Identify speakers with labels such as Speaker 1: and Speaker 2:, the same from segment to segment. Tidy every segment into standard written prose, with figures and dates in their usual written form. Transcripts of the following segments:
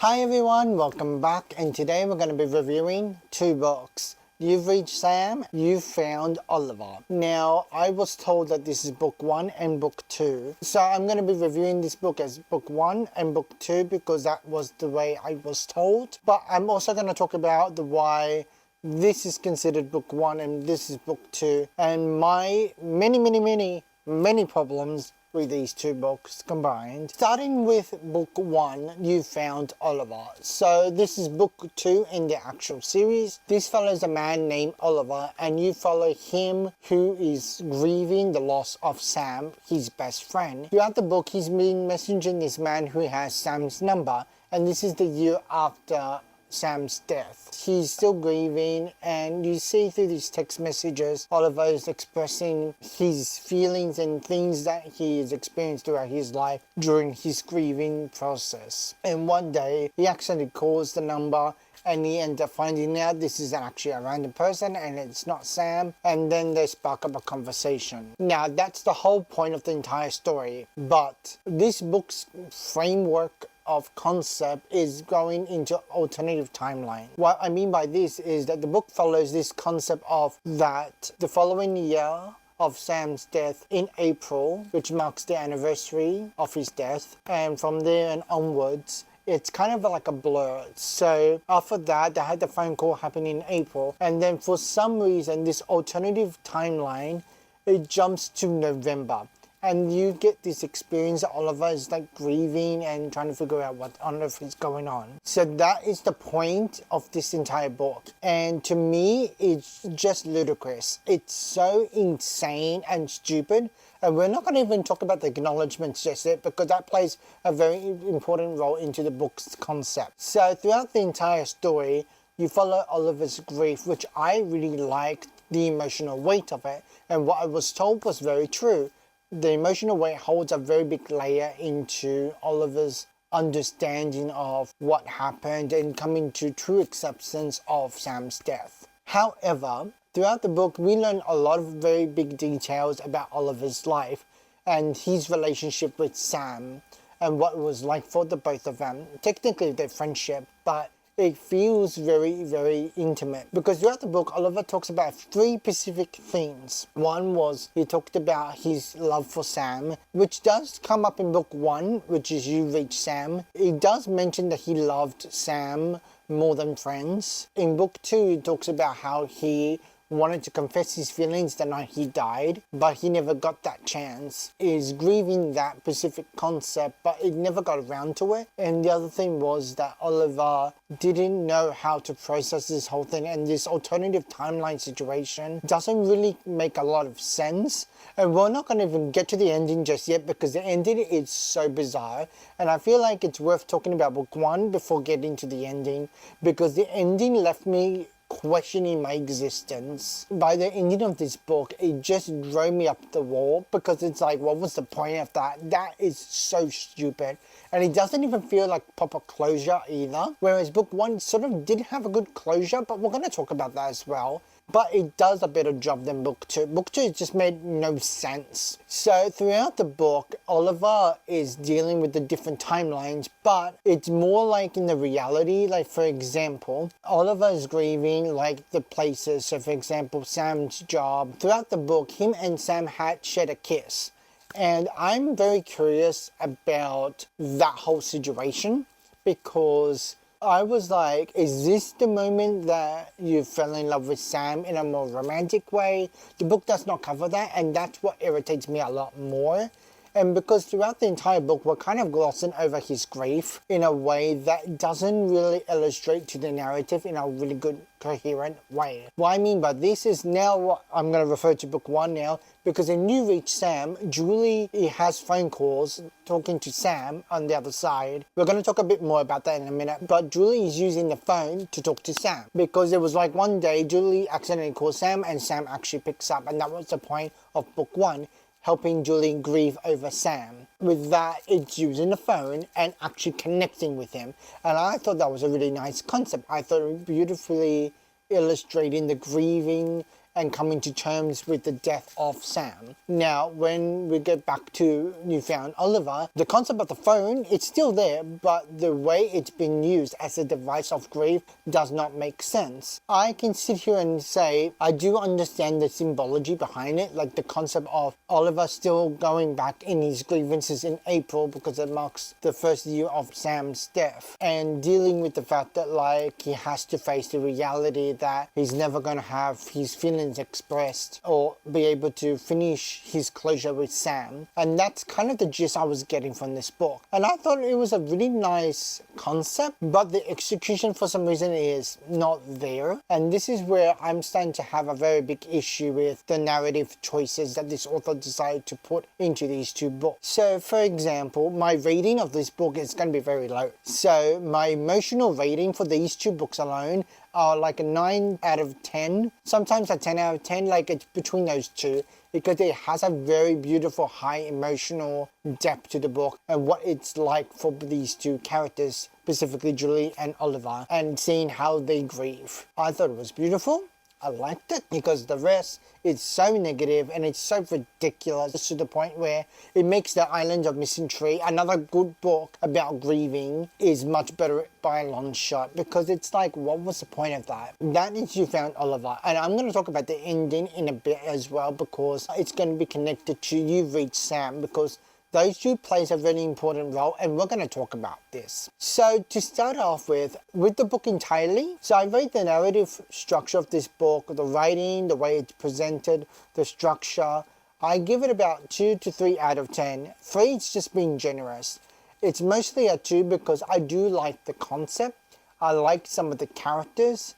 Speaker 1: Hi everyone, welcome back, and today we're going to be reviewing two books. You've reached Sam, you've found Oliver. Now, I was told that this is book 1 and book 2. So I'm going to be reviewing this book as book 1 and book 2 because that was the way I was told. But I'm also going to talk about the why this is considered book 1 and this is book 2. And my many problems with these two books combined. Starting with book 1, You Found Oliver. So this is book 2 in the actual series. This follows a man named Oliver, and you follow him who is grieving the loss of Sam, his best friend. Throughout the book, he's been messaging this man who has Sam's number, and this is the year after Sam's death. He's still grieving, and you see through these text messages Oliver is expressing his feelings and things that he has experienced throughout his life during his grieving process. And one day he accidentally calls the number and he ends up finding out this is actually a random person and it's not Sam, and then they spark up a conversation. Now that's the whole point of the entire story, but this book's framework of concept is going into alternative timeline. What I mean by this is that the book follows this concept of that the following year of Sam's death in April, which marks the anniversary of his death, and from there and onwards it's kind of like a blur. So after that, they had the phone call happen in April, and then for some reason this alternative timeline, it jumps to November. And you get this experience that Oliver is like grieving and trying to figure out what on earth is going on. So that is the point of this entire book. And to me, it's just ludicrous. It's so insane and stupid. And we're not going to even talk about the acknowledgements just yet because that plays a very important role into the book's concept. So throughout the entire story, you follow Oliver's grief, which I really liked the emotional weight of it. And what I was told was very true. The emotional weight holds a very big layer into Oliver's understanding of what happened and coming to true acceptance of Sam's death. However, throughout the book, we learn a lot of very big details about Oliver's life and his relationship with Sam and what it was like for the both of them. Technically, their friendship, but it feels very intimate because throughout the book Oliver talks about 3 specific things. One was he talked about his love for Sam, which does come up in book 1, which is You Reach Sam. He does mention that he loved Sam more than friends. In book 2 he talks about how he wanted to confess his feelings the night he died, but he never got that chance. Is grieving that specific concept, but it never got around to it. And the other thing was that Oliver didn't know how to process this whole thing, and this alternative timeline situation doesn't really make a lot of sense. And we're not going to even get to the ending just yet because the ending is so bizarre, and I feel like it's worth talking about book 1 before getting to the ending because the ending left me questioning my existence. By the ending of this book, it just drove me up the wall because it's like, what was the point of that? That is so stupid. And it doesn't even feel like proper closure either. Whereas book 1 sort of did have a good closure, but we're going to talk about that as well. But it does a better job than book 2. Book 2 just made no sense. So throughout the book, Oliver is dealing with the different timelines, but it's more like in the reality. Like for example, Oliver is grieving like the places. So for example, Sam's job. Throughout the book, him and Sam had shared a kiss. And I'm very curious about that whole situation because I was like, is this the moment that you fell in love with Sam in a more romantic way? The book does not cover that, and that's what irritates me a lot more. And because throughout the entire book, we're kind of glossing over his grief in a way that doesn't really illustrate to the narrative in a really good, coherent way. What I mean by this is now what I'm going to refer to book 1 now, because in You Reach Sam, Julie has phone calls talking to Sam on the other side. We're going to talk a bit more about that in a minute, but Julie is using the phone to talk to Sam because it was like one day Julie accidentally calls Sam and Sam actually picks up, and that was the point of book 1. Helping Julie grieve over Sam. With that, it's using the phone and actually connecting with him. And I thought that was a really nice concept. I thought it beautifully illustrating the grieving and coming to terms with the death of Sam. Now, when we get back to You Found Oliver, the concept of the phone, it's still there, but the way it's been used as a device of grief does not make sense. I can sit here and say, I do understand the symbology behind it, like the concept of Oliver still going back in his grievances in April because it marks the first year of Sam's death, and dealing with the fact that like he has to face the reality that he's never going to have his feelings expressed or be able to finish his closure with Sam. And that's kind of the gist I was getting from this book. And I thought it was a really nice concept, but the execution for some reason is not there. And this is where I'm starting to have a very big issue with the narrative choices that this author decided to put into these two books. So for example, my rating of this book is going to be very low. So my emotional rating for these two books alone are like a 9 out of 10, sometimes a 10 out of 10, like it's between those two, because it has a very beautiful high emotional depth to the book and what it's like for these two characters, specifically Julie and Oliver, and seeing how they grieve. I thought it was beautiful. I liked it, because the rest is so negative and it's so ridiculous to the point where it makes The Island of Missing Tree, another good book about grieving, is much better by a long shot, because it's like, what was the point of that? That is You Found Oliver. And I'm going to talk about the ending in a bit as well, because it's going to be connected to You've Reached Sam, because those two plays a very important role, and we're going to talk about this. So to start off with the book entirely, so I read the narrative structure of this book, the writing, the way it's presented, the structure. I give it about 2 to 3 out of 10. 3, it's just being generous. It's mostly a 2 because I do like the concept. I like some of the characters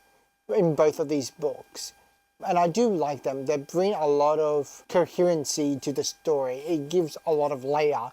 Speaker 1: in both of these books. And I do like them. They bring a lot of coherency to the story. It gives a lot of layer.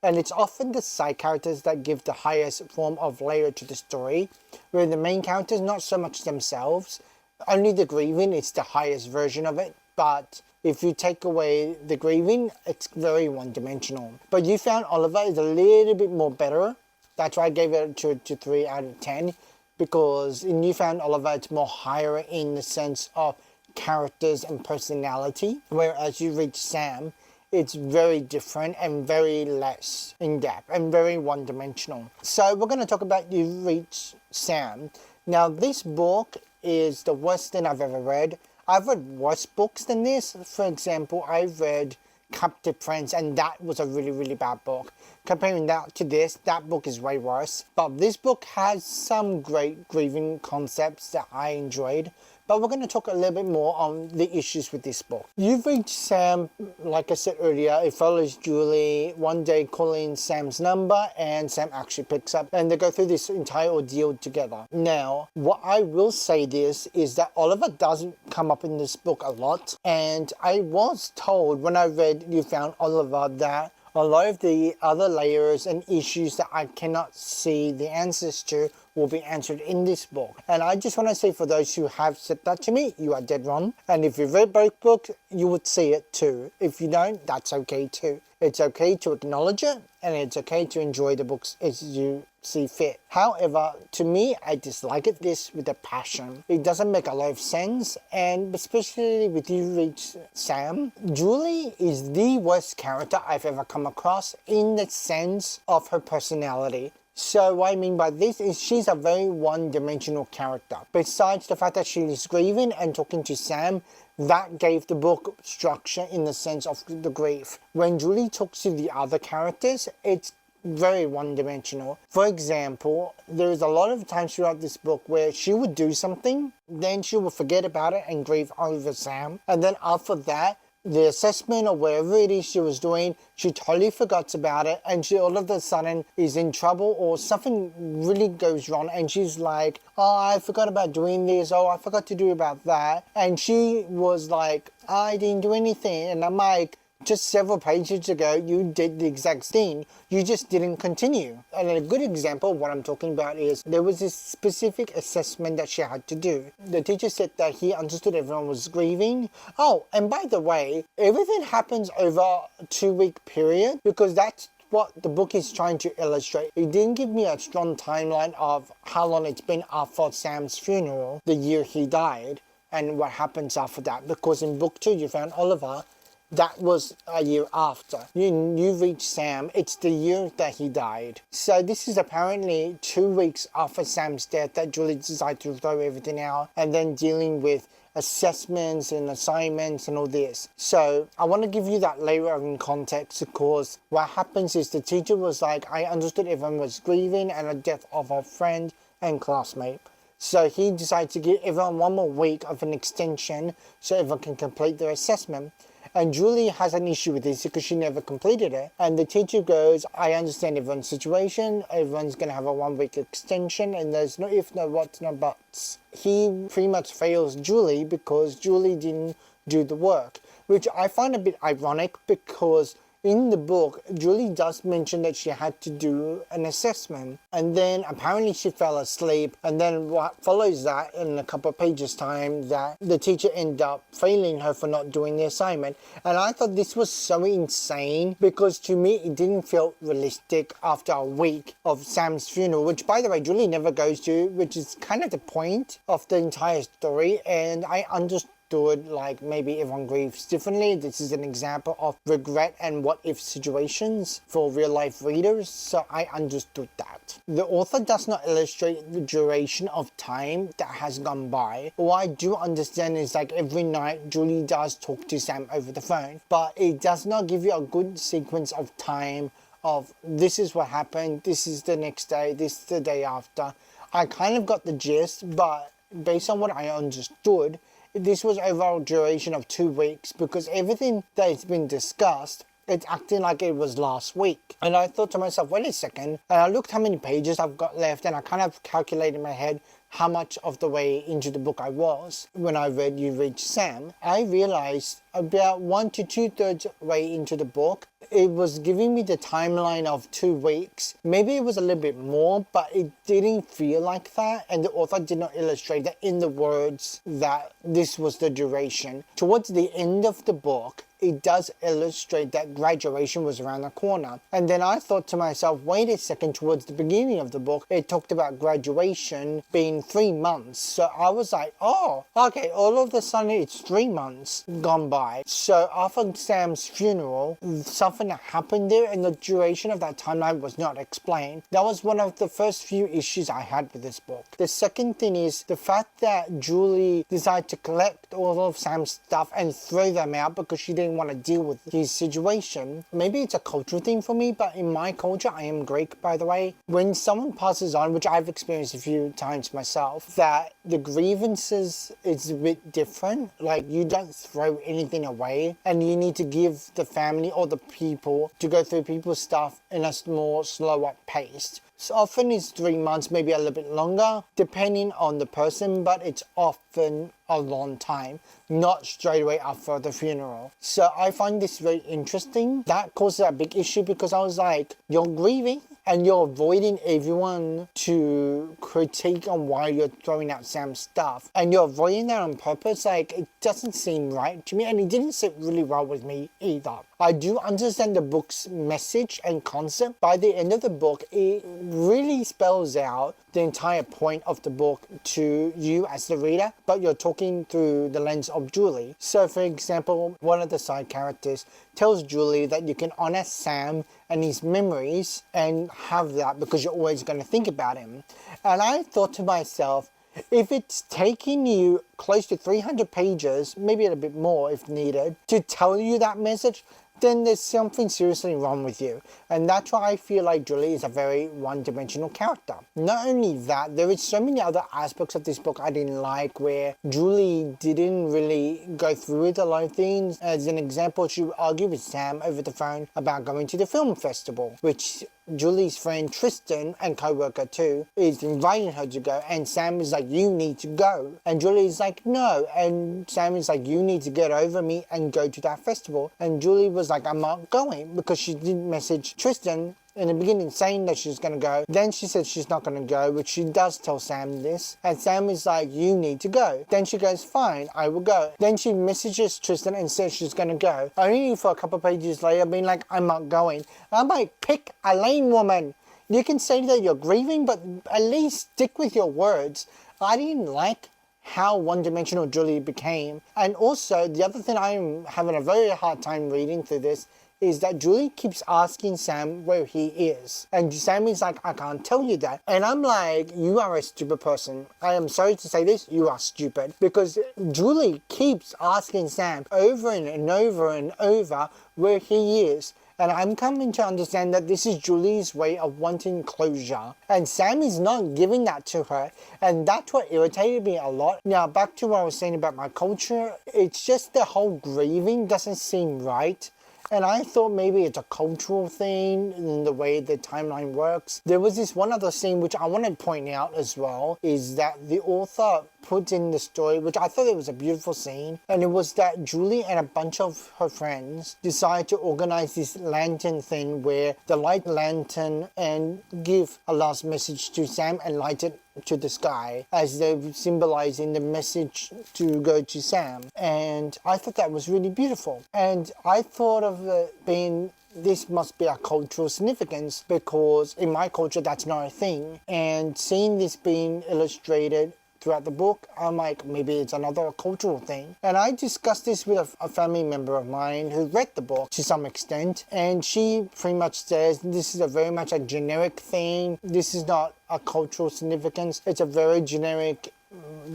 Speaker 1: And it's often the side characters that give the highest form of layer to the story, where the main characters, not so much themselves. Only the grieving is the highest version of it. But if you take away the grieving, it's very one-dimensional. But You Found Oliver is a little bit more better. That's why I gave it a 2 to 3 out of 10. Because in You Found Oliver, it's more higher in the sense of characters and personality, whereas You Reach Sam, it's very different and very less in depth and very one-dimensional. So we're going to talk about You Reach Sam. Now this book is the worst thing I've ever read. I've read worse books than this. For example, I've read Captive Prince, and that was a really, really bad book. Comparing that to this, that book is way worse. But this book has some great grieving concepts that I enjoyed. But we're going to talk a little bit more on the issues with this book. You've Reached Sam, like I said earlier, it follows Julie one day calling Sam's number, and Sam actually picks up, and they go through this entire ordeal together. Now, what I will say this is that Oliver doesn't come up in this book a lot, and I was told when I read You Found Oliver that a lot of the other layers and issues that I cannot see the answers to will be answered in this book. And I just want to say, for those who have said that to me, you are dead wrong. And if you've read both books, you would see it too. If you don't, that's okay too. It's okay to acknowledge it, and it's okay to enjoy the books as you see fit. However, to me, I dislike this with a passion. It doesn't make a lot of sense, and especially with You Reach Sam, Julie is the worst character I've ever come across in the sense of her personality. So what I mean by this is she's a very one-dimensional character. Besides the fact that she is grieving and talking to Sam, that gave the book structure in the sense of the grief. When Julie talks to the other characters, it's very one-dimensional. For example, there is a lot of times throughout this book where she would do something, then she would forget about it and grieve over Sam. And then after that, the assessment or whatever it is she was doing, she totally forgets about it, and she all of a sudden is in trouble or something really goes wrong, and she's like, oh, I forgot about doing this, oh, I forgot to do about that. And she was like, I didn't do anything. And I'm like, just several pages ago, you did the exact thing. You just didn't continue. And a good example of what I'm talking about is there was this specific assessment that she had to do. The teacher said that he understood everyone was grieving. Oh, and by the way, everything happens over a 2-week period, because that's what the book is trying to illustrate. It didn't give me a strong timeline of how long it's been after Sam's funeral, the year he died. and what happens after that. Because in book 2 you found Oliver. That was a year after. You reach Sam, it's the year that he died. So this is apparently 2 weeks after Sam's death that Julie decided to throw everything out, and then dealing with assessments and assignments and all this. So I want to give you that layer of context, because what happens is the teacher was like, I understood everyone was grieving and the death of a friend and classmate. So he decided to give everyone 1 more week of an extension so everyone can complete their assessment. And Julie has an issue with this because she never completed it. And the teacher goes, I understand everyone's situation. Everyone's going to have a 1 week extension and there's no if, no whats, no buts. He pretty much fails Julie because Julie didn't do the work, which I find a bit ironic because in the book, Julie does mention that she had to do an assessment, and then apparently she fell asleep, and then what follows that in a couple of pages time that the teacher ended up failing her for not doing the assignment. And I thought this was so insane because to me it didn't feel realistic after a week of Sam's funeral, which by the way Julie never goes to, which is kind of the point of the entire story. And I understood like maybe everyone grieves differently. This is an example of regret and what if situations for real life readers, so I understood that. The author does not illustrate the duration of time that has gone by. What I do understand is like every night Julie does talk to Sam over the phone, but it does not give you a good sequence of time of this is what happened, this is the next day, this is the day after. I kind of got the gist, but based on what I understood, this was overall duration of 2 weeks because everything that has been discussed, it's acting like it was last week. And I thought to myself, wait a second. And I looked how many pages I've got left and I kind of calculated in my head how much of the way into the book I was when I read You Reach Sam. I realized about 1 to 2/3 way into the book, it was giving me the timeline of 2 weeks. Maybe it was a little bit more, but it didn't feel like that. And the author did not illustrate that in the words that this was the duration. Towards the end of the book, it does illustrate that graduation was around the corner. And then I thought to myself, wait a second, towards the beginning of the book, it talked about graduation being 3 months. So I was like, oh, okay, all of a sudden it's 3 months gone by. So after Sam's funeral, something happened there and the duration of that timeline was not explained. That was one of the first few issues I had with this book. The second thing is the fact that Julie decided to collect all of Sam's stuff and throw them out because she didn't want to deal with his situation. Maybe it's a cultural thing for me, but in my culture, I am Greek by the way, when someone passes on, which I've experienced a few times myself, that the grievances is a bit different. Like you don't throw anything away and you need to give the family or the people to go through people's stuff in a more slower pace. So often it's 3 months, maybe a little bit longer, depending on the person, but it's often a long time, not straight away after the funeral. So I find this very interesting. That causes a big issue because I was like, you're grieving and you're avoiding everyone to critique on why you're throwing out Sam's stuff. And you're avoiding that on purpose. Like, it doesn't seem right to me, and it didn't sit really well with me either. I do understand the book's message and concept. By the end of the book, it really spells out the entire point of the book to you as the reader, but you're talking through the lens of Julie. So for example, one of the side characters tells Julie that you can honor Sam and his memories and have that because you're always going to think about him. And I thought to myself, if it's taking you close to 300 pages, maybe a bit more if needed, to tell you that message, then there's something seriously wrong with you. And that's why I feel like Julie is a very one-dimensional character. Not only that, there is so many other aspects of this book I didn't like where Julie didn't really go through with a lot of things. As an example, she argued with Sam over the phone about going to the film festival, which Julie's friend Tristan, and co-worker too, is inviting her to go, and Sam is like, you need to go. And Julie's like, no. And Sam is like, you need to get over me and go to that festival. And Julie was like, I'm not going, because she didn't message Tristan in the beginning saying that she's going to go. Then she said she's not going to go, which she does tell Sam this. And Sam is like, you need to go. Then she goes, fine, I will go. Then she messages Tristan and says she's going to go. Only for a couple of pages later being like, I'm not going. I'm like, pick a lane, woman. You can say that you're grieving, but at least stick with your words. I didn't like how one-dimensional Julie became. And also, the other thing I'm having a very hard time reading through this is that Julie keeps asking Sam where he is. And Sam is like, I can't tell you that. And I'm like, you are a stupid person. I am sorry to say this, you are stupid. Because Julie keeps asking Sam over and over and over where he is. And I'm coming to understand that this is Julie's way of wanting closure. And Sam is not giving that to her. And that's what irritated me a lot. Now, back to what I was saying about my culture. It's just the whole grieving doesn't seem right. And I thought maybe it's a cultural thing in the way the timeline works. There was this one other scene which I want to point out as well, is that the author put in the story, which I thought it was a beautiful scene, and it was that Julie and a bunch of her friends decided to organize this lantern thing where they light the lantern and give a last message to Sam and light it to the sky as they're symbolizing the message to go to Sam. And I thought that was really beautiful. And I thought of it being, this must be a cultural significance, because in my culture that's not a thing. And seeing this being illustrated throughout the book, I'm like, maybe it's another cultural thing. And I discussed this with a family member of mine who read the book to some extent, and she pretty much says this is very much a generic thing. This is not a cultural significance. It's a very generic,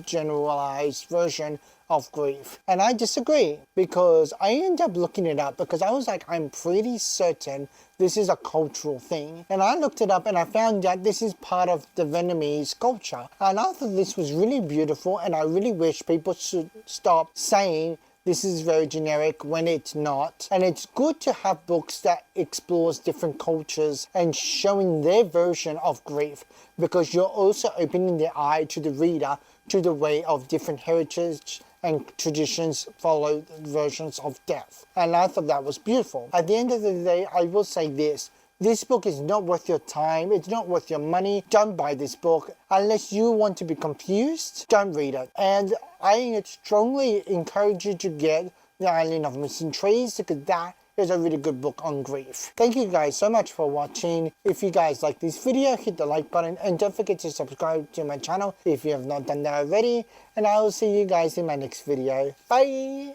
Speaker 1: generalized version of grief. And I disagree, because I ended up looking it up because I was like, I'm pretty certain this is a cultural thing. And I looked it up and I found that this is part of the Vietnamese culture. And I thought this was really beautiful, and I really wish people should stop saying this is very generic when it's not. And it's good to have books that explores different cultures and showing their version of grief, because you're also opening the eye to the reader to the way of different heritage and traditions follow versions of death. And I thought that was beautiful. At the end of the day, I will say this. This book is not worth your time. It's not worth your money. Don't buy this book. Unless you want to be confused, don't read it. And I strongly encourage you to get The Island of Missing Trees, because that is a really good book on grief. Thank you guys so much for watching. If you guys like this video, hit the like button and don't forget to subscribe to my channel if you have not done that already. And I will see you guys in my next video. Bye!